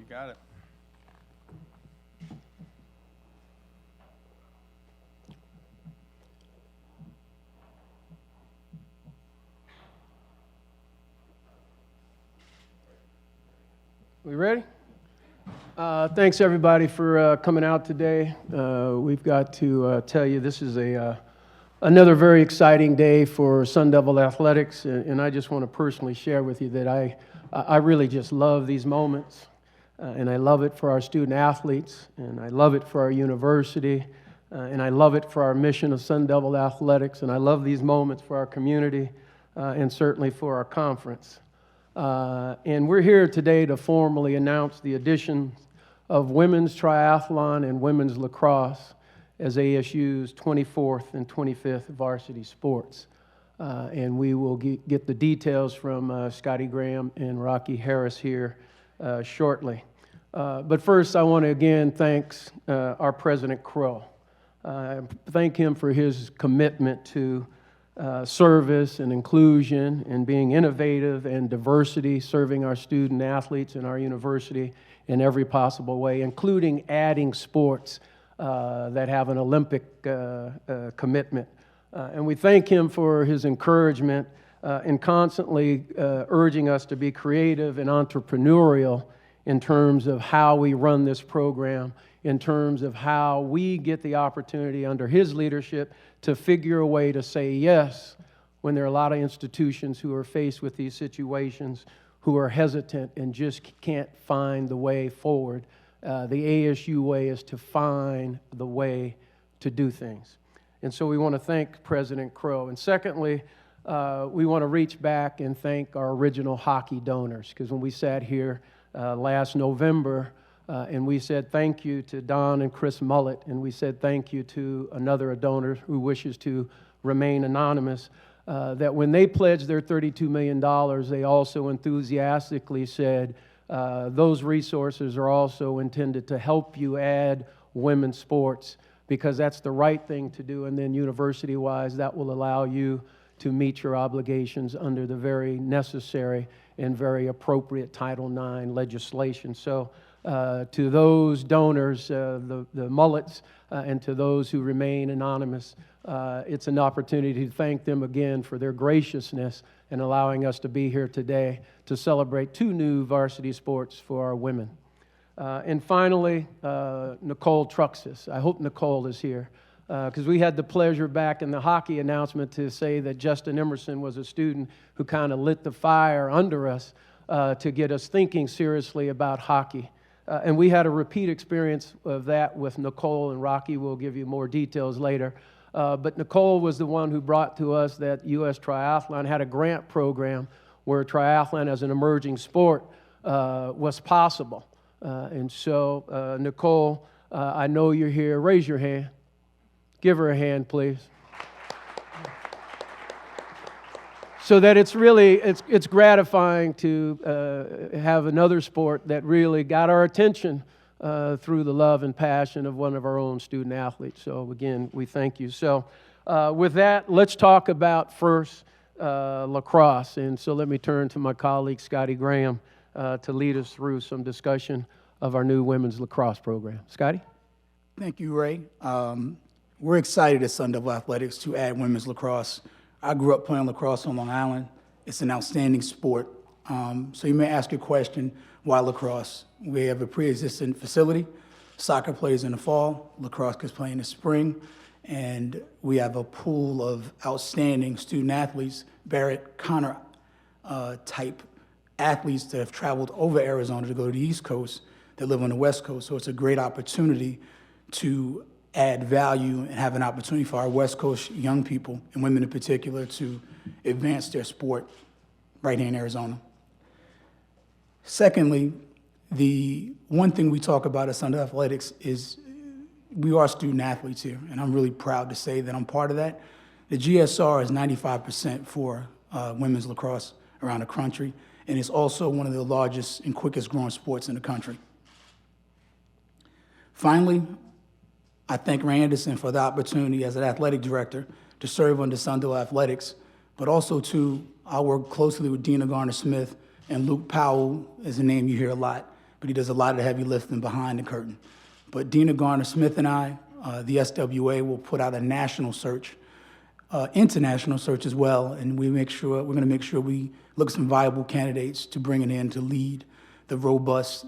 got it. We ready? Thanks everybody for coming out today. We've got to tell you this is another very exciting day for Sun Devil Athletics, and I just want to personally share with you that I really just love these moments, and I love it for our student athletes, and I love it for our university, and I love it for our mission of Sun Devil Athletics, and I love these moments for our community, and certainly for our conference. And we're here today to formally announce the addition of women's triathlon and women's lacrosse as ASU's 24th and 25th varsity sports. And we will get the details from Scotty Graham and Rocky Harris here shortly. But first, I want to again thank our President Crow. Thank him for his commitment to service and inclusion and being innovative and diversity, serving our student athletes and our university in every possible way, including adding sports that have an Olympic commitment. And we thank him for his encouragement and constantly urging us to be creative and entrepreneurial in terms of how we run this program, in terms of how we get the opportunity under his leadership to figure a way to say yes when there are a lot of institutions who are faced with these situations, who are hesitant and just can't find the way forward. The ASU way is to find the way to do things. And so we want to thank President Crow. And secondly, we want to reach back and thank our original hockey donors, because when we sat here last November, and we said thank you to Don and Chris Mullet, and we said thank you to another donor who wishes to remain anonymous, that when they pledged their $32 million, they also enthusiastically said those resources are also intended to help you add women's sports, because that's the right thing to do, and then university-wise, that will allow you to meet your obligations under the very necessary and very appropriate Title IX legislation. So to those donors, the Mullets, and to those who remain anonymous, it's an opportunity to thank them again for their graciousness in allowing us to be here today to celebrate 2 new varsity sports for our women. And finally, Nicole Truxas. I hope Nicole is here, because we had the pleasure back in the hockey announcement to say that Justin Emerson was a student who kind of lit the fire under us to get us thinking seriously about hockey. And we had a repeat experience of that with Nicole, and Rocky will give you more details later. But Nicole was the one who brought to us that U.S. Triathlon had a grant program where triathlon as an emerging sport was possible. And so, Nicole, I know you're here. Raise your hand. Give her a hand, please. So that it's really, it's gratifying to have another sport that really got our attention through the love and passion of one of our own student athletes. So again, we thank you. So with that, let's talk about first lacrosse. And so let me turn to my colleague, Scotty Graham, to lead us through some discussion of our new women's lacrosse program. Scotty? Thank you, Ray. We're excited at Sun Devil Athletics to add women's lacrosse. I grew up playing lacrosse on Long Island. It's an outstanding sport. So you may ask a question, why lacrosse? We have a pre-existing facility. Soccer plays in the fall, lacrosse is playing in the spring, and we have a pool of outstanding student athletes, Barrett Connor type athletes that have traveled over Arizona to go to the East Coast that live on the West Coast. So it's a great opportunity to add value and have an opportunity for our West Coast young people, and women in particular, to advance their sport right here in Arizona. Secondly, the one thing we talk about at Sun Devil Athletics is we are student athletes here, and I'm really proud to say that I'm part of that. The GSR is 95% for women's lacrosse around the country, and it's also one of the largest and quickest growing sports in the country. Finally, I thank Ray Anderson for the opportunity as an athletic director to serve under Sun Devil Athletics, but also I work closely with Dina Garner-Smith, and Luke Powell is a name you hear a lot, but he does a lot of the heavy lifting behind the curtain. But Dina Garner-Smith and I, the SWA, will put out a national search, international search as well, and we're going to make sure we look at some viable candidates to bring it in to lead the robust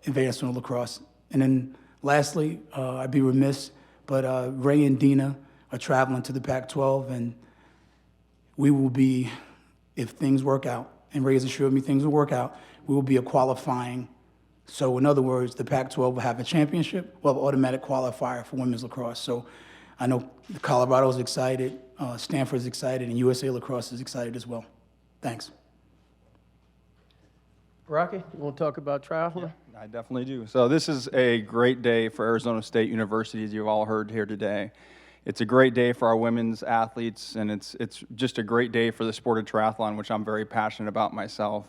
advancement of lacrosse. And then lastly, I'd be remiss, but Ray and Dina are traveling to the Pac-12, and we will be, if things work out, and Ray has assured me things will work out, we will be a qualifying. So in other words, the Pac-12 will have a championship, we'll have an automatic qualifier for women's lacrosse. So I know Colorado's excited, Stanford's excited, and USA Lacrosse is excited as well. Thanks. Rocky, you want to talk about triathlon? I definitely do. So this is a great day for Arizona State University, as you've all heard here today. It's a great day for our women's athletes, and it's just a great day for the sport of triathlon, which I'm very passionate about myself.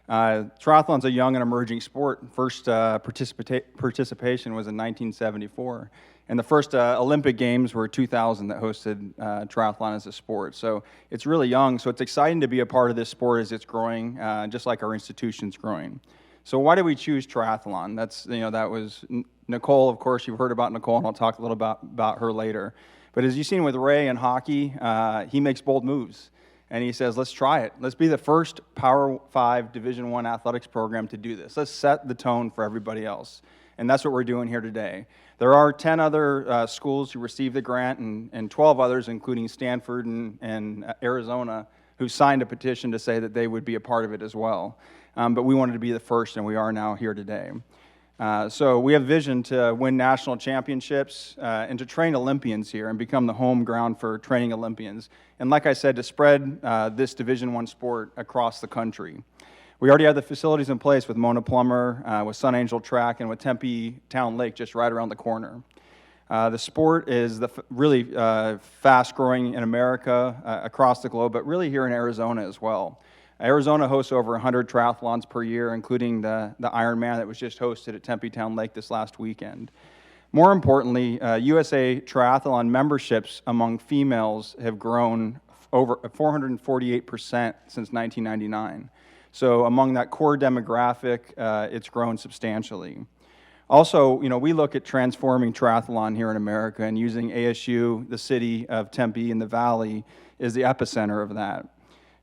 Triathlon's a young and emerging sport. First participation was in 1974, and the first Olympic Games were 2000 that hosted triathlon as a sport. So it's really young, so it's exciting to be a part of this sport as it's growing, just like our institution's growing. So why did we choose triathlon? That was Nicole, of course. You've heard about Nicole, and I'll talk a little about her later. But as you've seen with Ray in hockey, he makes bold moves. And he says, let's try it. Let's be the first Power 5 Division I athletics program to do this. Let's set the tone for everybody else. And that's what we're doing here today. There are 10 other schools who received the grant and 12 others, including Stanford and Arizona, who signed a petition to say that they would be a part of it as well. But we wanted to be the first, and we are now here today. So we have vision to win national championships and to train Olympians here and become the home ground for training Olympians. And like I said, to spread this Division I sport across the country. We already have the facilities in place with Mona Plummer, with Sun Angel Track, and with Tempe Town Lake just right around the corner. The sport is really fast-growing in America, across the globe, but really here in Arizona as well. Arizona hosts over 100 triathlons per year, including the Ironman that was just hosted at Tempe Town Lake this last weekend. More importantly, USA Triathlon memberships among females have grown over 448% since 1999. So among that core demographic, it's grown substantially. Also, we look at transforming triathlon here in America and using ASU, the city of Tempe in the Valley, is the epicenter of that.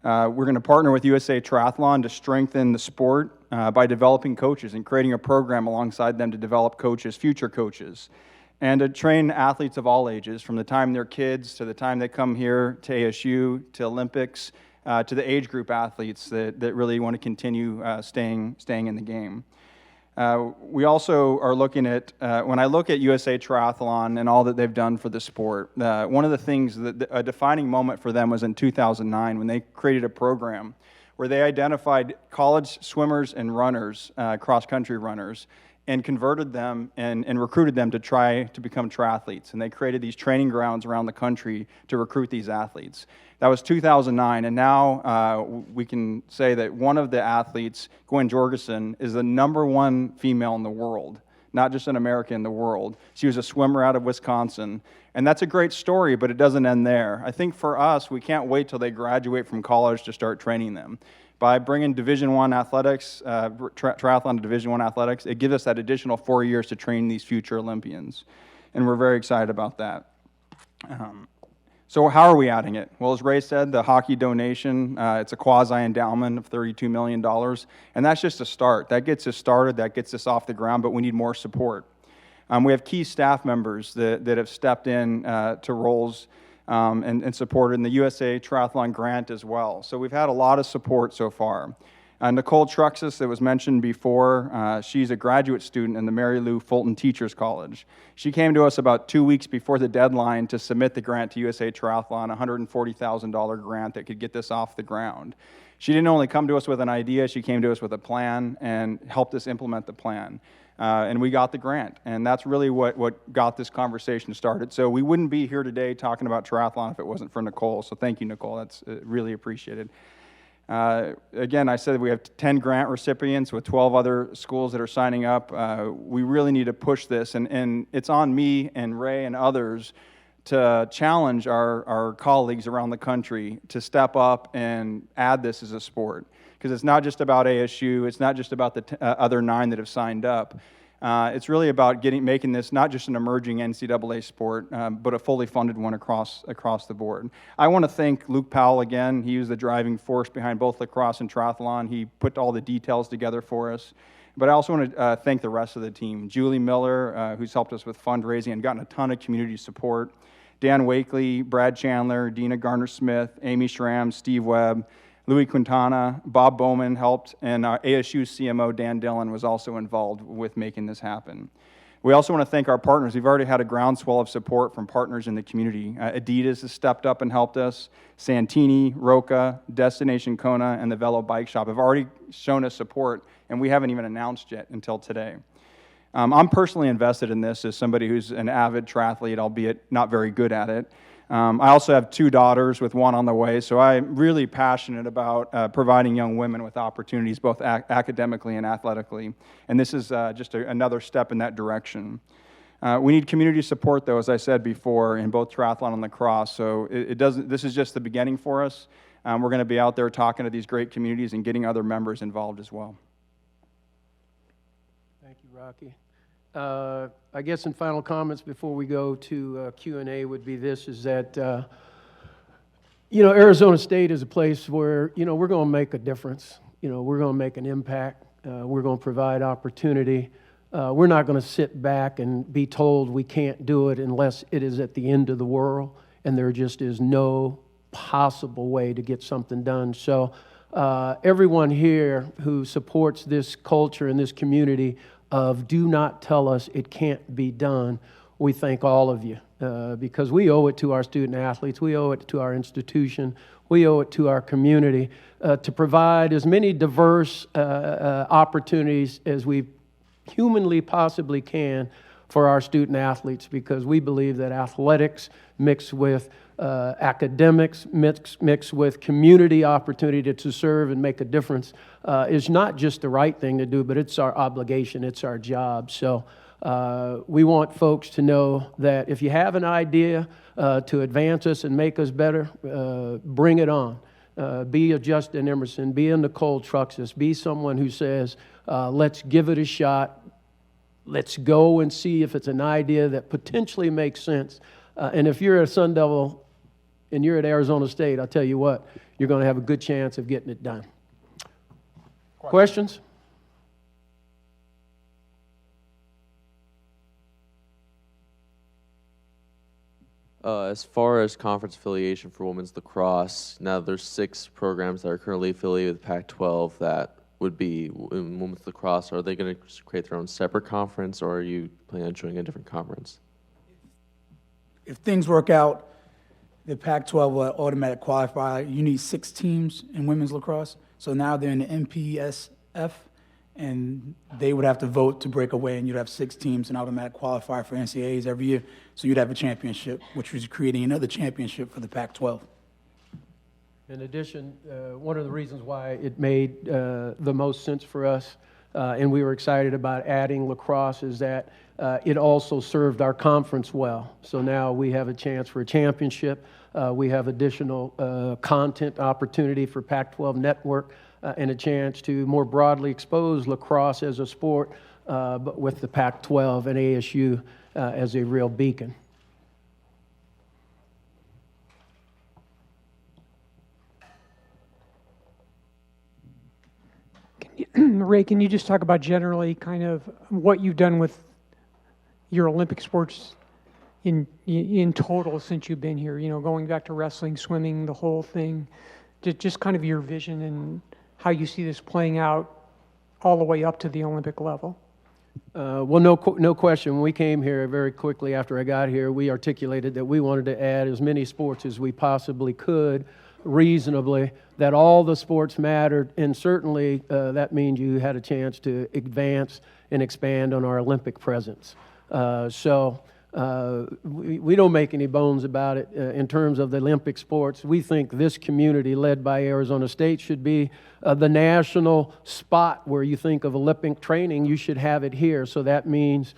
We're going to partner with USA Triathlon to strengthen the sport by developing coaches and creating a program alongside them to develop coaches, future coaches, and to train athletes of all ages, from the time they're kids to the time they come here to ASU, to Olympics, to the age group athletes that really want to continue staying in the game. We also are looking at, when I look at USA Triathlon and all that they've done for the sport, one of the things, a defining moment for them was in 2009 when they created a program where they identified college swimmers and runners, cross-country runners, and converted them and recruited them to try to become triathletes. And they created these training grounds around the country to recruit these athletes. That was 2009, and now we can say that one of the athletes, Gwen Jorgensen, is the #1 female in the world, not just in America, in the world. She was a swimmer out of Wisconsin, and that's a great story, but it doesn't end there. I think for us, we can't wait till they graduate from college to start training them. By bringing Division I athletics, triathlon to Division I athletics, it gives us that additional 4 years to train these future Olympians, and we're very excited about that. So how are we adding it? Well, as Ray said, the hockey donation, it's a quasi-endowment of $32 million, and that's just a start. That gets us started, that gets us off the ground, but we need more support. We have key staff members that have stepped in to roles and supported in the USA Triathlon grant as well. So we've had a lot of support so far. Nicole Truxas, that was mentioned before, she's a graduate student in the Mary Lou Fulton Teachers College. She came to us about 2 weeks before the deadline to submit the grant to USA Triathlon, a $140,000 grant that could get this off the ground. She didn't only come to us with an idea, she came to us with a plan and helped us implement the plan. And we got the grant, and that's really what got this conversation started. So we wouldn't be here today talking about triathlon if it wasn't for Nicole, so thank you, Nicole, that's really appreciated. Again, I said we have 10 grant recipients with 12 other schools that are signing up. We really need to push this, and it's on me and Ray and others to challenge our colleagues around the country to step up and add this as a sport. because it's not just about ASU, it's not just about the other 9 that have signed up. It's really about making this not just an emerging NCAA sport, but a fully funded one across the board. I want to thank Luke Powell again. He was the driving force behind both lacrosse and triathlon. He put all the details together for us. But I also want to thank the rest of the team. Julie Miller, who's helped us with fundraising and gotten a ton of community support. Dan Wakely, Brad Chandler, Dina Garner-Smith, Amy Schramm, Steve Webb, Louis Quintana, Bob Bowman helped, and our ASU CMO, Dan Dillon, was also involved with making this happen. We also want to thank our partners. We've already had a groundswell of support from partners in the community. Adidas has stepped up and helped us. Santini, Roca, Destination Kona, and the Velo Bike Shop have already shown us support, and we haven't even announced yet until today. I'm personally invested in this as somebody who's an avid triathlete, albeit not very good at it. I also have 2 daughters with 1 on the way, so I'm really passionate about providing young women with opportunities both academically and athletically, and this is just another step in that direction. We need community support, though, as I said before, in both triathlon and lacrosse, so this is just the beginning for us. We're going to be out there talking to these great communities and getting other members involved as well. Thank you, Rocky. I guess in final comments before we go to Q&A would be this, is that, Arizona State is a place where, we're going to make a difference. We're going to make an impact. We're going to provide opportunity. We're not going to sit back and be told we can't do it unless it is at the end of the world and there just is no possible way to get something done. So everyone here who supports this culture and this community of do not tell us it can't be done, we thank all of you because we owe it to our student athletes, we owe it to our institution, we owe it to our community to provide as many diverse opportunities as we humanly possibly can for our student athletes, because we believe that athletics mixed with academics, mixed with community opportunity to serve and make a difference is not just the right thing to do, but it's our obligation, it's our job. So we want folks to know that if you have an idea to advance us and make us better, bring it on. Be a Justin Emerson, be a Nicole Truxas, be someone who says, let's give it a shot. Let's go and see if it's an idea that potentially makes sense. And if you're a Sun Devil and you're at Arizona State, I'll tell you what, you're going to have a good chance of getting it done. Questions? As far as conference affiliation for women's lacrosse, now there's 6 programs that are currently affiliated with Pac-12 that would be in women's lacrosse. Are they going to create their own separate conference, or are you planning on joining a different conference? If things work out, the Pac-12 will automatic qualify. You need 6 teams in women's lacrosse. So now they're in the MPSF, and they would have to vote to break away, and you'd have 6 teams and automatic qualify for NCAAs every year. So you'd have a championship, which was creating another championship for the Pac-12. In addition, one of the reasons why it made the most sense for us, and we were excited about adding lacrosse, is that it also served our conference well. So now we have a chance for a championship. We have additional content opportunity for Pac-12 Network and a chance to more broadly expose lacrosse as a sport, but with the Pac-12 and ASU as a real beacon. Ray, can you just talk about generally kind of what you've done with your Olympic sports in total since you've been here? Going back to wrestling, swimming, the whole thing, just kind of your vision and how you see this playing out all the way up to the Olympic level. Well, no question. When we came here very quickly after I got here, we articulated that we wanted to add as many sports as we possibly could reasonably, that all the sports mattered, and certainly that means you had a chance to advance and expand on our Olympic presence. So we don't make any bones about it in terms of the Olympic sports. We think this community led by Arizona State should be the national spot where you think of Olympic training. You should have it here. So that means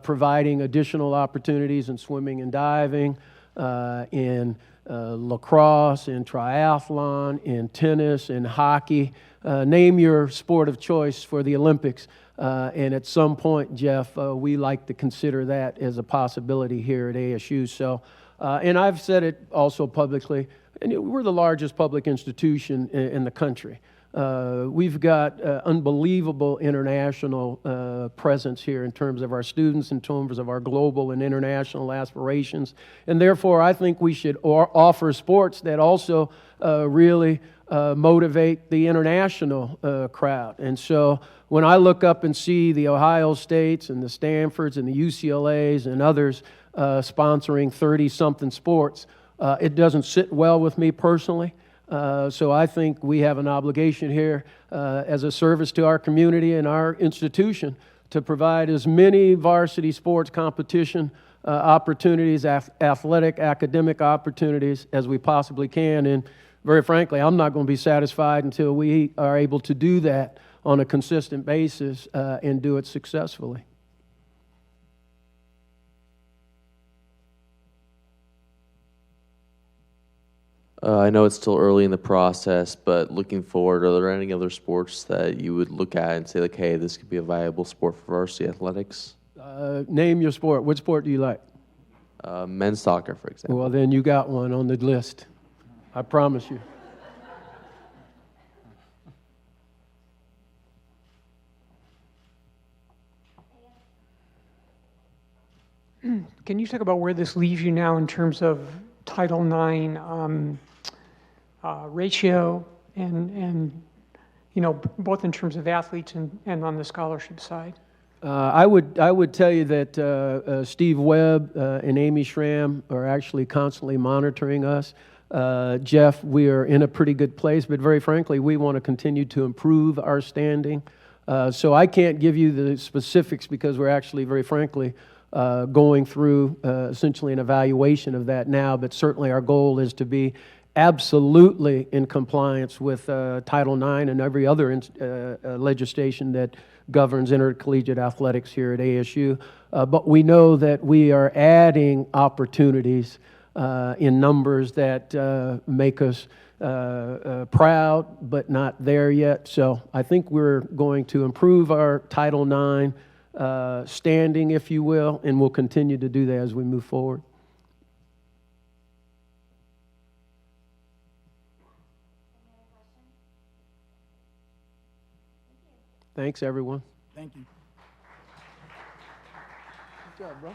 providing additional opportunities in swimming and diving, in lacrosse, in triathlon, in tennis, in hockey, name your sport of choice for the Olympics. And at some point, Jeff, we like to consider that as a possibility here at ASU. So, and I've said it also publicly, and we're the largest public institution in the country. We've got unbelievable international presence here in terms of our students, in terms of our global and international aspirations. And therefore, I think we should offer sports that also really motivate the international crowd. And so when I look up and see the Ohio States and the Stanfords and the UCLAs and others sponsoring 30-something sports, it doesn't sit well with me personally. So I think we have an obligation here as a service to our community and our institution to provide as many varsity sports competition opportunities, athletic, academic opportunities as we possibly can. And very frankly, I'm not going to be satisfied until we are able to do that on a consistent basis and do it successfully. I know it's still early in the process, but looking forward, are there any other sports that you would look at and say, like, hey, this could be a viable sport for varsity athletics? Name your sport. What sport do you like? Men's soccer, for example. Well, then you got one on the list. I promise you. Can you talk about where this leaves you now in terms of Title IX ratio and you know, both in terms of athletes and on the scholarship side? I would tell you that Steve Webb and Amy Schramm are actually constantly monitoring us. Jeff, we are in a pretty good place, but very frankly, we want to continue to improve our standing. So I can't give you the specifics because we're actually, very frankly, going through essentially an evaluation of that now, but certainly our goal is to be absolutely in compliance with Title IX and every other legislation that governs intercollegiate athletics here at ASU. But we know that we are adding opportunities in numbers that make us proud, but not there yet. So I think we're going to improve our Title IX standing, if you will, and we'll continue to do that as we move forward. Thanks, everyone. Thank you. Good job, bro.